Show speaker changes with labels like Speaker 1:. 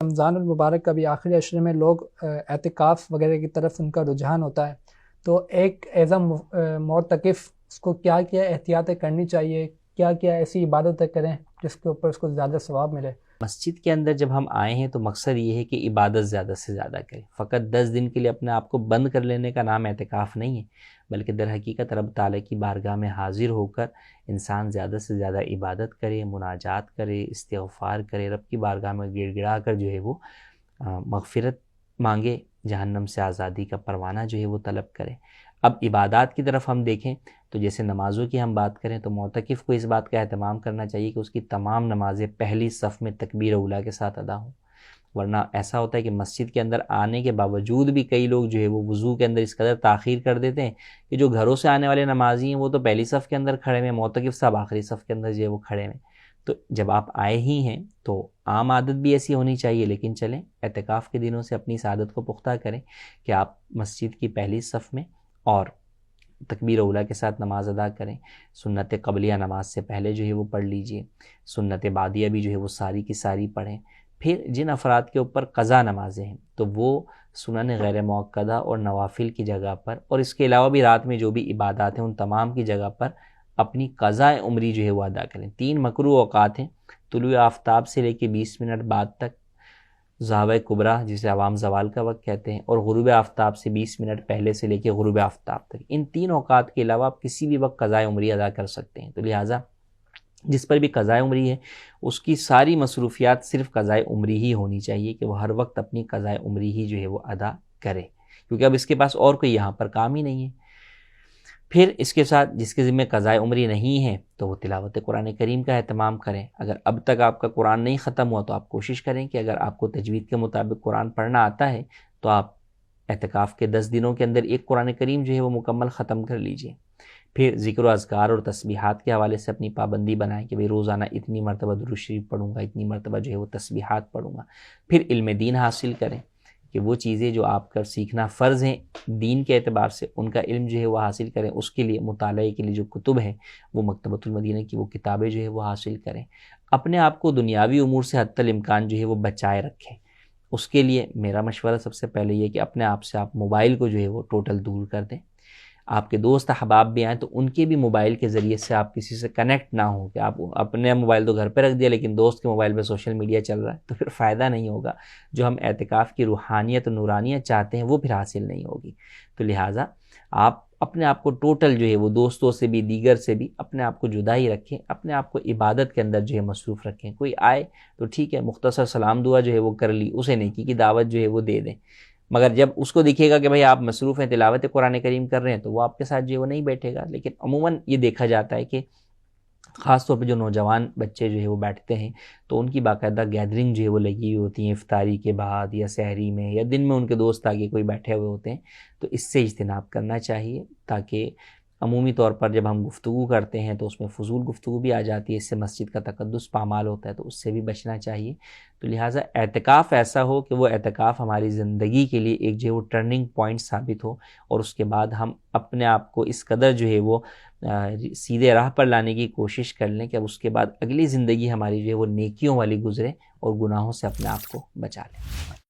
Speaker 1: رمضان المبارک کا بھی آخری عشرے میں لوگ اعتکاف وغیرہ کی طرف ان کا رجحان ہوتا ہے، تو ایک ایز اے معتکف اس کو کیا کیا احتیاطیں کرنی چاہیے، کیا کیا ایسی عبادتیں کریں جس کے اوپر اس کو زیادہ ثواب ملے؟
Speaker 2: مسجد کے اندر جب ہم آئے ہیں تو مقصد یہ ہے کہ عبادت زیادہ سے زیادہ کریں. فقط 10 دن کے لیے اپنے آپ کو بند کر لینے کا نام اعتکاف نہیں ہے، بلکہ در حقیقت رب تعالیٰ کی بارگاہ میں حاضر ہو کر انسان زیادہ سے زیادہ عبادت کرے، مناجات کرے، استغفار کرے، رب کی بارگاہ میں گڑ گڑا کر جو ہے وہ مغفرت مانگے، جہنم سے آزادی کا پروانہ جو ہے وہ طلب کرے. اب عبادات کی طرف ہم دیکھیں تو جیسے نمازوں کی ہم بات کریں تو معتکف کو اس بات کا اہتمام کرنا چاہیے کہ اس کی تمام نمازیں پہلی صف میں تکبیر اولیٰ کے ساتھ ادا ہوں. ورنہ ایسا ہوتا ہے کہ مسجد کے اندر آنے کے باوجود بھی کئی لوگ جو ہے وہ وضو کے اندر اس قدر تاخیر کر دیتے ہیں کہ جو گھروں سے آنے والے نمازی ہیں وہ تو پہلی صف کے اندر کھڑے ہیں، معتکف صاحب آخری صف کے اندر جو ہے وہ کھڑے ہیں. تو جب آپ آئے ہی ہیں تو عام عادت بھی ایسی ہونی چاہیے، لیکن چلیں اعتکاف کے دنوں سے اپنی اس عادت کو پختہ کریں کہ آپ مسجد کی پہلی صف میں اور تکبیر اولیٰ کے ساتھ نماز ادا کریں. سنت قبلیہ نماز سے پہلے جو ہے وہ پڑھ لیجئے، سنت بعدیہ بھی جو ہے وہ ساری کی ساری پڑھیں. پھر جن افراد کے اوپر قضا نمازیں ہیں تو وہ سنن غیر موقدہ اور نوافل کی جگہ پر، اور اس کے علاوہ بھی رات میں جو بھی عبادات ہیں ان تمام کی جگہ پر اپنی قضاء عمری جو ہے وہ ادا کریں. 3 مکروہ اوقات ہیں: طلوع آفتاب سے لے کے 20 منٹ بعد تک، ضحوہ کبریٰ جسے عوام زوال کا وقت کہتے ہیں، اور غروب آفتاب سے 20 منٹ پہلے سے لے کے غروب آفتاب تک. ان 3 اوقات کے علاوہ آپ کسی بھی وقت قضاء عمری ادا کر سکتے ہیں. تو لہٰذا جس پر بھی قضاء عمری ہے اس کی ساری مصروفیات صرف قضاء عمری ہی ہونی چاہیے کہ وہ ہر وقت اپنی قضاء عمری ہی جو ہے وہ ادا کرے، کیونکہ اب اس کے پاس اور کوئی یہاں پر کام ہی نہیں ہے. پھر اس کے ساتھ جس کے ذمہ قضاء عمری نہیں ہے تو وہ تلاوت قرآن کریم کا اہتمام کریں. اگر اب تک آپ کا قرآن نہیں ختم ہوا تو آپ کوشش کریں کہ اگر آپ کو تجوید کے مطابق قرآن پڑھنا آتا ہے تو آپ اعتکاف کے 10 دنوں کے اندر ایک قرآن کریم جو ہے وہ مکمل ختم کر لیجئے. پھر ذکر و اذکار اور تسبیحات کے حوالے سے اپنی پابندی بنائیں کہ بھئی روزانہ اتنی مرتبہ درود شریف پڑھوں گا، اتنی مرتبہ جو ہے وہ تسبیحات پڑھوں گا. پھر علم دین حاصل کریں کہ وہ چیزیں جو آپ کا سیکھنا فرض ہیں دین کے اعتبار سے ان کا علم جو ہے وہ حاصل کریں. اس کے لیے مطالعے کے لیے جو کتب ہیں وہ مکتبۃ المدینہ کی وہ کتابیں جو ہے وہ حاصل کریں. اپنے آپ کو دنیاوی امور سے حتی الامکان جو ہے وہ بچائے رکھیں. اس کے لیے میرا مشورہ سب سے پہلے یہ کہ اپنے آپ سے آپ موبائل کو جو ہے وہ ٹوٹل دور کر دیں. آپ کے دوست احباب بھی آئیں تو ان کے بھی موبائل کے ذریعے سے آپ کسی سے کنیکٹ نہ ہوں کہ آپ اپنے موبائل تو گھر پہ رکھ دیا لیکن دوست کے موبائل پہ سوشل میڈیا چل رہا ہے، تو پھر فائدہ نہیں ہوگا. جو ہم اعتکاف کی روحانیت و نورانیت چاہتے ہیں وہ پھر حاصل نہیں ہوگی. تو لہٰذا آپ اپنے آپ کو ٹوٹل جو ہے وہ دوستوں سے بھی دیگر سے بھی اپنے آپ کو جدا ہی رکھیں، اپنے آپ کو عبادت کے اندر جو ہے مصروف رکھیں. کوئی آئے تو ٹھیک ہے مختصر سلام دعا جو ہے وہ کر لی، اسے نیکی کی دعوت جو ہے وہ دے دیں، مگر جب اس کو دکھے گا کہ بھئی آپ مصروف ہیں تلاوت قرآن کریم کر رہے ہیں تو وہ آپ کے ساتھ جو ہے وہ نہیں بیٹھے گا. لیکن عموماً یہ دیکھا جاتا ہے کہ خاص طور پہ جو نوجوان بچے جو ہے وہ بیٹھتے ہیں تو ان کی باقاعدہ گیدرنگ جو ہے وہ لگی ہوئی ہوتی ہیں افطاری کے بعد یا سحری میں یا دن میں ان کے دوست آگے کوئی بیٹھے ہوئے ہوتے ہیں. تو اس سے اجتناب کرنا چاہیے تاکہ عمومی طور پر جب ہم گفتگو کرتے ہیں تو اس میں فضول گفتگو بھی آ جاتی ہے، اس سے مسجد کا تقدس پامال ہوتا ہے، تو اس سے بھی بچنا چاہیے. تو لہٰذا اعتکاف ایسا ہو کہ وہ اعتکاف ہماری زندگی کے لیے ایک جو ہے وہ ٹرننگ پوائنٹ ثابت ہو، اور اس کے بعد ہم اپنے آپ کو اس قدر جو ہے وہ سیدھے راہ پر لانے کی کوشش کر لیں کہ اب اس کے بعد اگلی زندگی ہماری جو ہے وہ نیکیوں والی گزرے اور گناہوں سے اپنے آپ کو بچا لیں.